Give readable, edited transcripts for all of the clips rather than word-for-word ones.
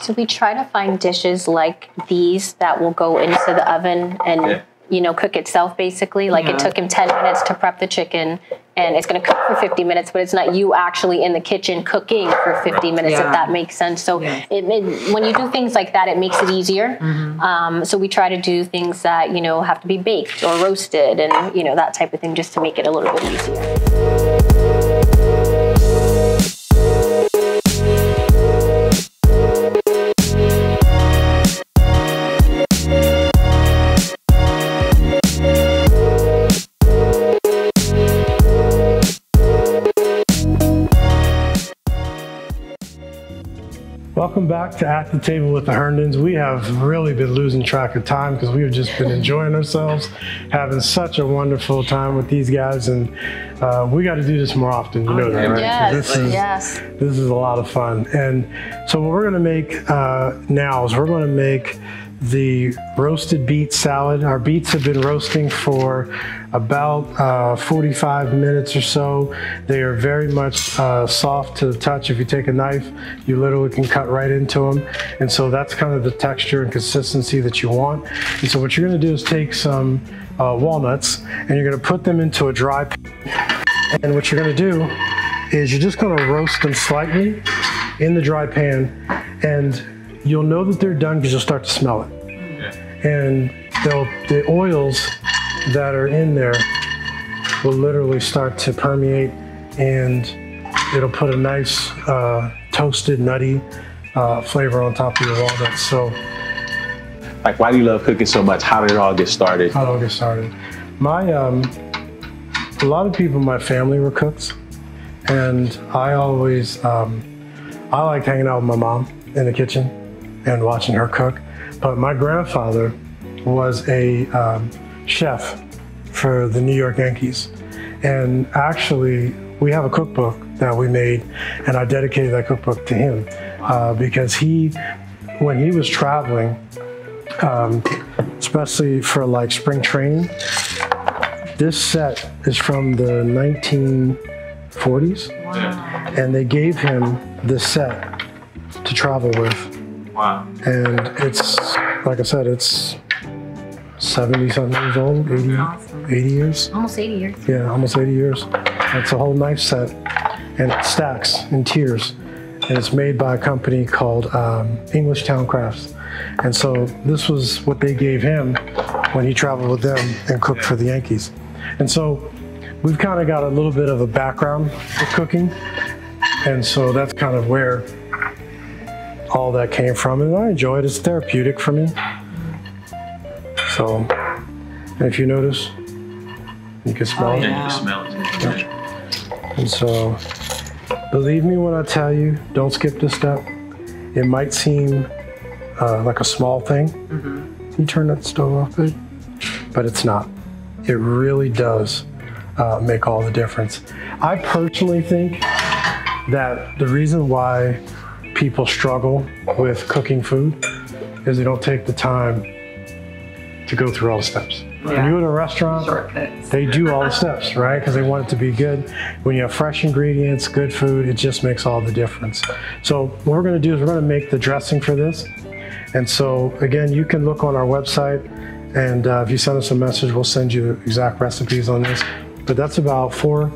So we try to find dishes like these that will go into the oven and, cook itself basically. Like it took him 10 minutes to prep the chicken and it's going to cook for 50 minutes, but it's not you actually in the kitchen cooking for 50 minutes, if that makes sense. So when you do things like that, it makes it easier. So we try to do things that, have to be baked or roasted and, that type of thing just to make it a little bit easier. Welcome back to At the Table with the Herndons. We have really been losing track of time because we have just been enjoying ourselves, having such a wonderful time with these guys, and we got to do this more often. You know that, right? Yes. This is a lot of fun. And so what we're going to make now is we're going to make the roasted beet salad. Our beets have been roasting for about 45 minutes or so. They are very much soft to the touch. If you take a knife, you literally can cut right into them. And so that's kind of the texture and consistency that you want. And so what you're gonna do is take some walnuts and you're gonna put them into a dry pan. And what you're gonna do is you're just gonna roast them slightly in the dry pan, and you'll know that they're done because you'll start to smell it. And the oils that are in there will literally start to permeate, and it'll put a nice toasted, nutty flavor on top of your walnuts. So, like, why do you love cooking so much? How did it all get started? How did it all get started? A lot of people in my family were cooks, and I always, I liked hanging out with my mom in the kitchen and watching her cook. But my grandfather was a chef for the New York Yankees. And actually, we have a cookbook that we made, and I dedicated that cookbook to him because when he was traveling, especially for like spring training, this set is from the 1940s. Wow. And they gave him this set to travel with. Wow. And it's, like I said, it's 70-something years old, 80 years. Almost 80 years. Yeah, almost 80 years. It's a whole knife set, and it stacks in tiers. And it's made by a company called English Town Crafts. And so this was what they gave him when he traveled with them and cooked for the Yankees. And so we've kind of got a little bit of a background with cooking. And so that's kind of where all that came from, and I enjoy it. It's therapeutic for me. So, and if you notice, you can smell it. Yeah, you can smell it. Yep. And so, believe me when I tell you, don't skip this step. It might seem like a small thing. You turn that stove off, babe, but it's not. It really does make all the difference. I personally think that the reason why people struggle with cooking food is they don't take the time to go through all the steps. When you go to a restaurant, they do all the steps, right? Because they want it to be good. When you have fresh ingredients, good food, it just makes all the difference. So what we're gonna do is we're gonna make the dressing for this. And so again, you can look on our website, and if you send us a message, we'll send you the exact recipes on this. But that's about 4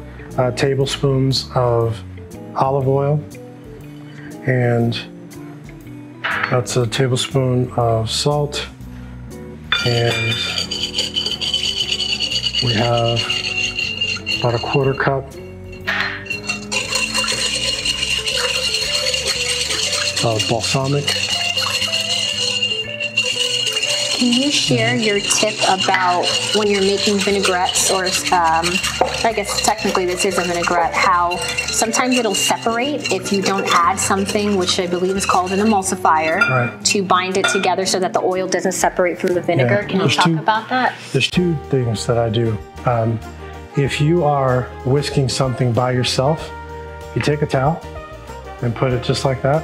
tablespoons of olive oil, and that's a tablespoon of salt, and we have about a 1/4 cup of balsamic. Can you share your tip about when you're making vinaigrettes, or I guess technically this is a vinaigrette, how sometimes it'll separate if you don't add something, which I believe is called an emulsifier, to bind it together so that the oil doesn't separate from the vinegar. Can you talk about that? There's 2 things that I do. If you are whisking something by yourself, you take a towel and put it just like that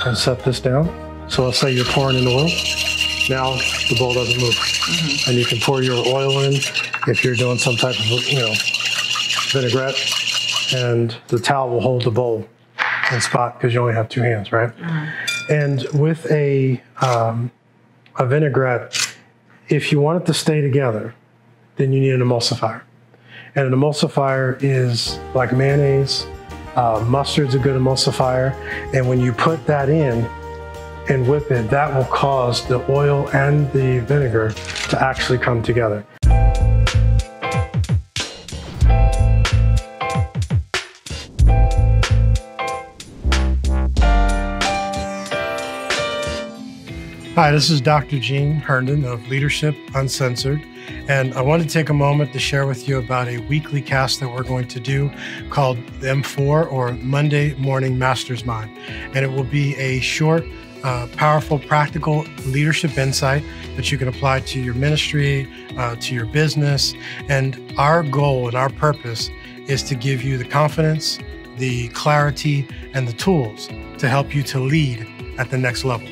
and set this down. So let's say you're pouring in oil. Now the bowl doesn't move. And you can pour your oil in if you're doing some type of, vinaigrette, and the towel will hold the bowl in spot because you only have 2 hands, right? And with a vinaigrette, if you want it to stay together, then you need an emulsifier. And an emulsifier is like mayonnaise. Mustard's a good emulsifier. And when you put that in and whip it, that will cause the oil and the vinegar to actually come together. Hi, this is Dr. Gene Herndon of Leadership Uncensored, and I want to take a moment to share with you about a weekly cast that we're going to do called M4, or Monday Morning Master's Mind. And it will be a short, powerful, practical leadership insight that you can apply to your ministry, to your business. And our goal and our purpose is to give you the confidence, the clarity, and the tools to help you to lead at the next level.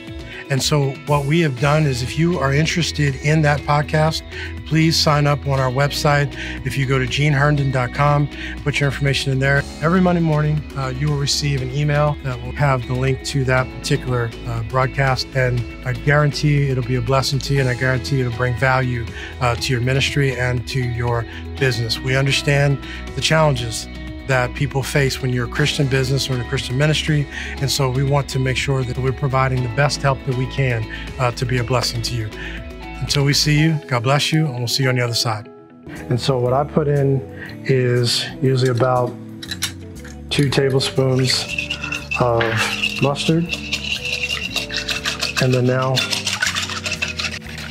And so what we have done is, if you are interested in that podcast, please sign up on our website. If you go to geneherndon.com, put your information in there. Every Monday morning, you will receive an email that will have the link to that particular broadcast. And I guarantee it'll be a blessing to you, and I guarantee it'll bring value to your ministry and to your business. We understand the challenges that people face when you're a Christian business or in a Christian ministry. And so we want to make sure that we're providing the best help that we can to be a blessing to you. Until we see you, God bless you, and we'll see you on the other side. And so what I put in is usually about 2 tablespoons of mustard. And then now,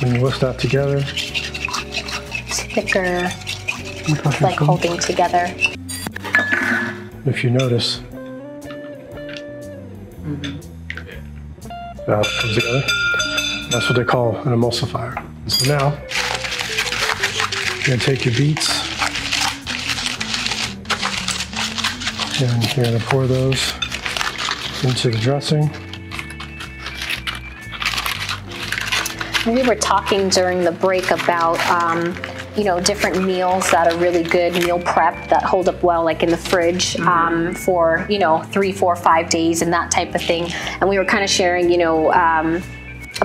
when you whisk that together, It's thicker, it's like holding together. If you notice, that comes together. That's what they call an emulsifier. And so now, you're gonna take your beets, and you're gonna pour those into the dressing. We were talking during the break about different meals that are really good, meal prep that hold up well, like in the fridge for 3, 4, 5 days and that type of thing. And we were kind of sharing,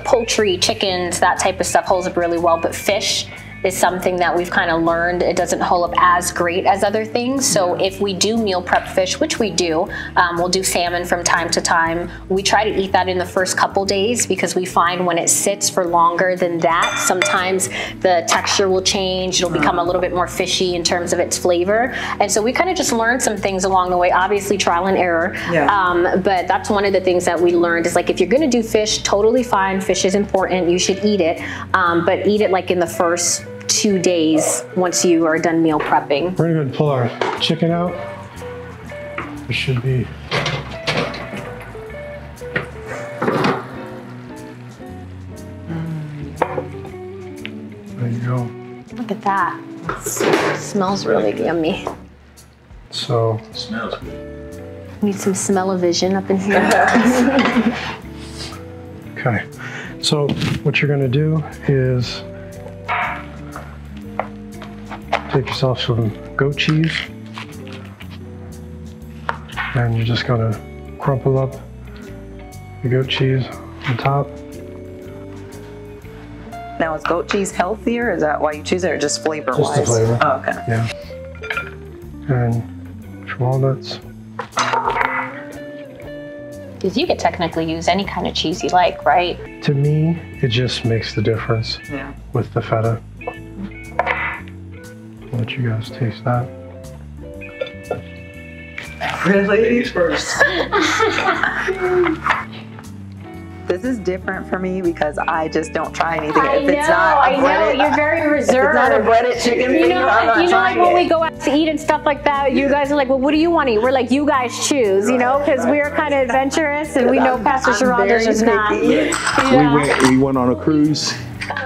poultry, chickens, that type of stuff holds up really well, but fish is something that we've kind of learned it doesn't hold up as great as other things. So if we do meal prep fish, which we do, we'll do salmon from time to time. We try to eat that in the first couple days, because we find when it sits for longer than that, sometimes the texture will change. It'll become a little bit more fishy in terms of its flavor. And so we kind of just learned some things along the way, obviously trial and error. Yeah. But that's one of the things that we learned is, like, if you're going to do fish, totally fine. Fish is important. You should eat it. But eat it like in the first 2 days once you are done meal prepping. We're going to pull our chicken out. It should be there you go. Look at that. It smells really yummy. So It smells good. Need some smell-o-vision up in here. okay. So what you're going to do is take yourself some goat cheese, and you're just going to crumple up the goat cheese on top. Now, is goat cheese healthier? Is that why you choose it, or just flavor-wise? Just the flavor. Oh, okay. Yeah. And walnuts. Because you could technically use any kind of cheese you like, right? To me, it just makes the difference with the feta. I'll let you guys taste that. Ladies first. This is different for me because I just don't try anything. I know, you're very reserved. If it's not a breaded chicken finger, I'm not trying like when we go out to eat and stuff like that, you guys are like, well, what do you want to eat? We're like, you guys choose, because we're kind of adventurous, and we know Pastor Geraldo's is not. We went on a cruise,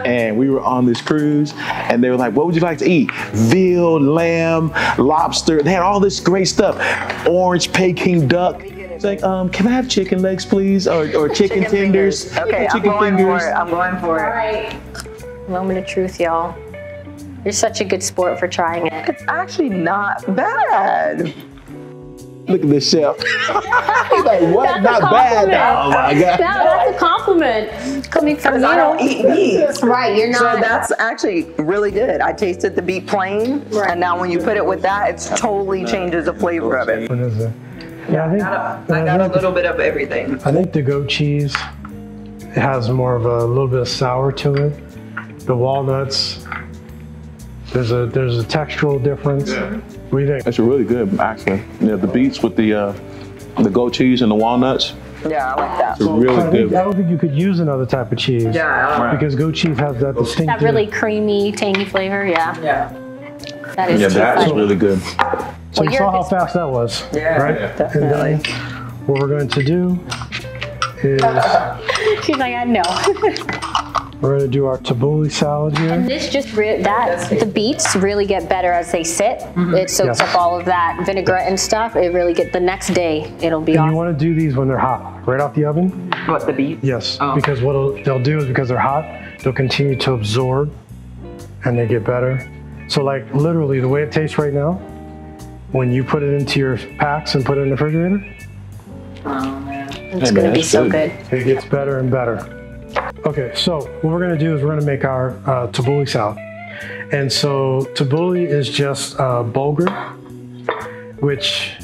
and we were on this cruise, and they were like, what would you like to eat? Veal, lamb, lobster. They had all this great stuff. Orange Peking duck. It's like, can I have chicken legs, please? Or chicken tenders? Fingers. Okay, chicken fingers. I'm going for it. All right. Moment of truth, y'all. You're such a good sport for trying it. It's actually not bad. Look at this chef. He's like, what? That's Not bad. Oh my God. No, that's a compliment coming from you. I don't eat beets. Right, you're So not. that's actually really good. I tasted the beet plain, and now when you put it with that, it totally changes the flavor of it. What is it? Yeah, I got a little bit of everything. I think the goat cheese, it has more of a little bit of sour to it. The walnuts, there's a textural difference. Yeah. What do you think? It's really good, actually. Yeah, the beets with the goat cheese and the walnuts. Yeah, I like that. It's really I good. don't think you could use another type of cheese. Yeah, Because goat cheese has that distinctive. That really creamy, tangy flavor, yeah. yeah. That is Yeah, too that is funny. really good. So you you're saw how just- fast that was, Yeah, right? definitely. And then what we're going to do is She's like, I know. we're going to do our tabbouleh salad here. This just the beets really get better as they sit. It soaks Yes. up all of that vinaigrette and stuff. It really the next day it'll be And you awesome. want to do these when they're hot, right off the oven. What, the beet? Yes, Oh. because what they'll do is because they're hot, they'll continue to absorb and they get better. So like literally the way it tastes right now, when you put it into your packs and put it in the refrigerator, Oh, man. It's Hey, gonna man, be that's so good. good. it gets better and better. Okay, so what we're gonna do is we're gonna make our tabbouleh salad. And so tabbouleh is just bulgur, which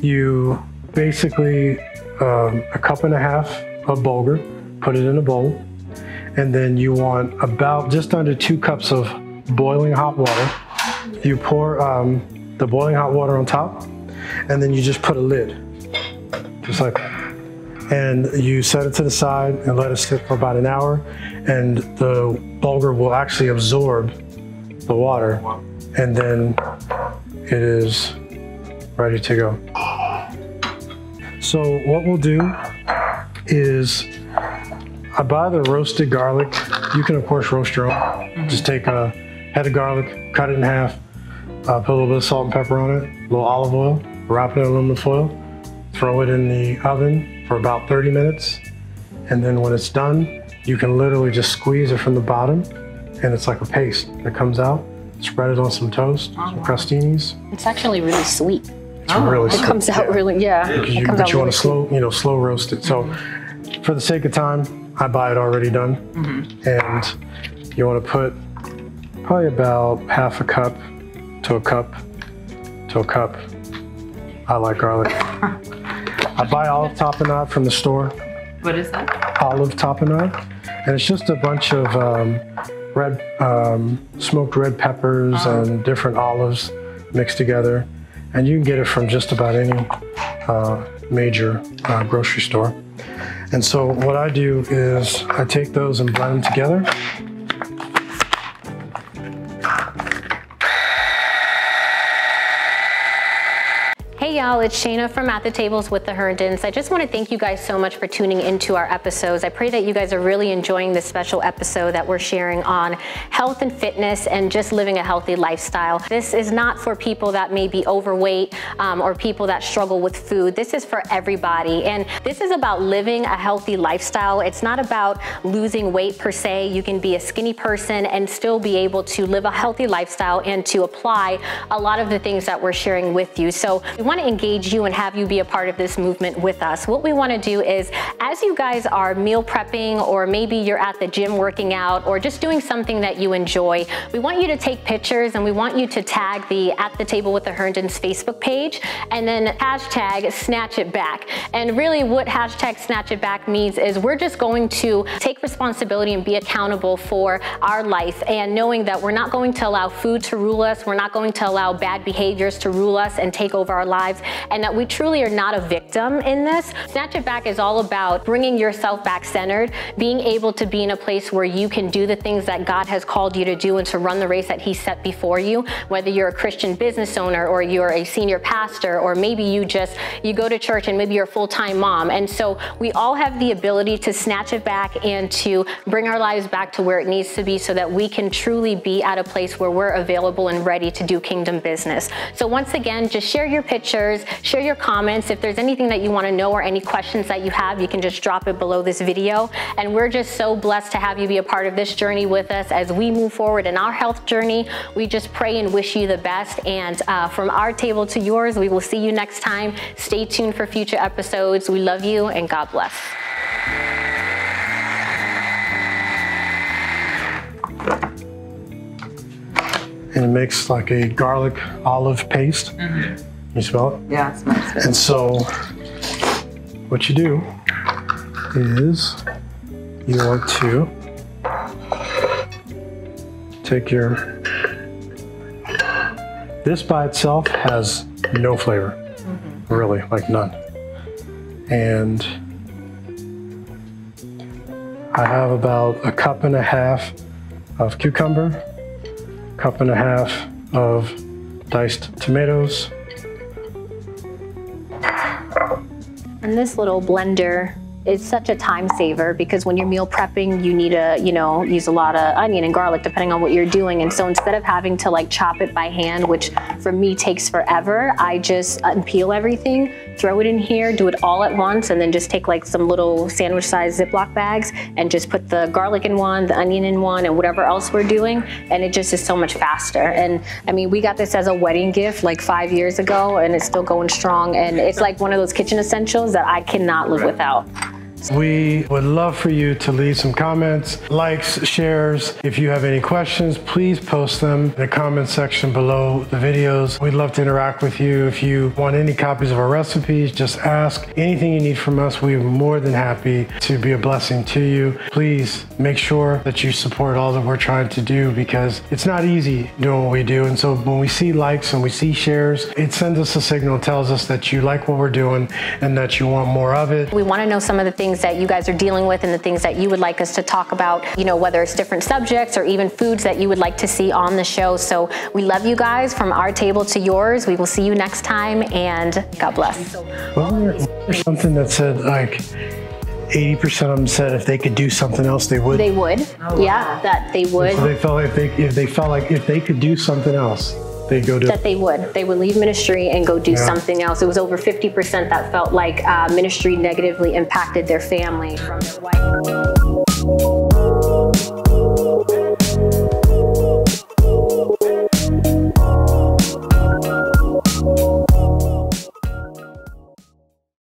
you basically a cup and a half of bulgur, put it in a bowl, and then you want about just under 2 cups of boiling hot water. You pour the boiling hot water on top, and then you just put a lid, just like that. And you set it to the side and let it sit for about an hour, and the bulgur will actually absorb the water, and then it is ready to go. So what we'll do is I buy the roasted garlic. You can of course roast your own. Just take a head of garlic, cut it in half, put a little bit of salt and pepper on it, a little olive oil, wrap it in aluminum foil, throw it in the oven for about 30 minutes. And then when it's done, you can literally just squeeze it from the bottom and it's like a paste that comes out. Spread it on some toast, some crostinis. It's actually really sweet. It's really It sweet. comes out really, yeah. Because It you, comes but out you want really to slow roast it. So for the sake of time, I buy it already done. And you want to put probably about half a cup to a cup to a cup. I like garlic. I buy olive tapenade from the store. What is that? Olive tapenade. And it's just a bunch of smoked red peppers and different olives mixed together. And you can get it from just about any major grocery store. And so what I do is I take those and blend them together. Hey y'all, it's Shayna from At the Tables with the Herndons. I just want to thank you guys so much for tuning into our episodes. I pray that you guys are really enjoying this special episode that we're sharing on health and fitness and just living a healthy lifestyle. This is not for people that may be overweight or people that struggle with food. This is for everybody. And this is about living a healthy lifestyle. It's not about losing weight per se. You can be a skinny person and still be able to live a healthy lifestyle and to apply a lot of the things that we're sharing with you. So we want to engage you and have you be a part of this movement with us. What we want to do is, as you guys are meal prepping, or maybe you're at the gym working out, or just doing something that you enjoy, we want you to take pictures and we want you to tag the At the Table with the Herndons Facebook page and then hashtag Snatch It Back. And really what hashtag Snatch It Back means is we're just going to take responsibility and be accountable for our life, and knowing that we're not going to allow food to rule us, we're not going to allow bad behaviors to rule us and take over our lives, and that we truly are not a victim in this. Snatch It Back is all about bringing yourself back centered, being able to be in a place where you can do the things that God has called you to do and to run the race that He set before you, whether you're a Christian business owner or you're a senior pastor, or maybe you go to church and maybe you're a full-time mom. And so we all have the ability to snatch it back and to bring our lives back to where it needs to be so that we can truly be at a place where we're available and ready to do kingdom business. So once again, just share your pictures, shares, share your comments. If there's anything that you want to know or any questions that you have, you can just drop it below this video. And we're just so blessed to have you be a part of this journey with us as we move forward in our health journey. We just pray and wish you the best. And from our table to yours, we will see you next time. Stay tuned for future episodes. We love you and God bless. And it makes like a garlic olive paste. You smell it? Yeah, it smells good. And so what you do is you want to take this by itself has no flavor, really, like none. And I have about a cup and a half of cucumber, cup and a half of diced tomatoes. And this little blender is such a time saver because when you're meal prepping, you need to, use a lot of onion and garlic depending on what you're doing. And so instead of having to like chop it by hand, which for me takes forever, I just unpeel everything, throw it in here, do it all at once, and then just take like some little sandwich sized Ziploc bags and just put the garlic in one, the onion in one, and whatever else we're doing. And it just is so much faster. And I mean, we got this as a wedding gift like 5 years ago and it's still going strong. And it's like one of those kitchen essentials that I cannot live without. We would love for you to leave some comments, likes, shares. If you have any questions, please post them in the comment section below the videos. We'd love to interact with you. If you want any copies of our recipes, just ask. Anything you need from us, we're more than happy to be a blessing to you. Please make sure that you support all that we're trying to do because it's not easy doing what we do. And so when we see likes and we see shares, it sends us a signal, tells us that you like what we're doing and that you want more of it. We want to know some of the things that you guys are dealing with and the things that you would like us to talk about, whether it's different subjects or even foods that you would like to see on the show. So we love you guys from our table to yours. We will see you next time and God bless. Well, there's something that said like 80% of them said if they could do something else, they would. They would. Yeah, that they would. So they felt like if they could do something else, they go do that they would leave ministry and go do something else. It was over 50% that felt like ministry negatively impacted their family from their wife.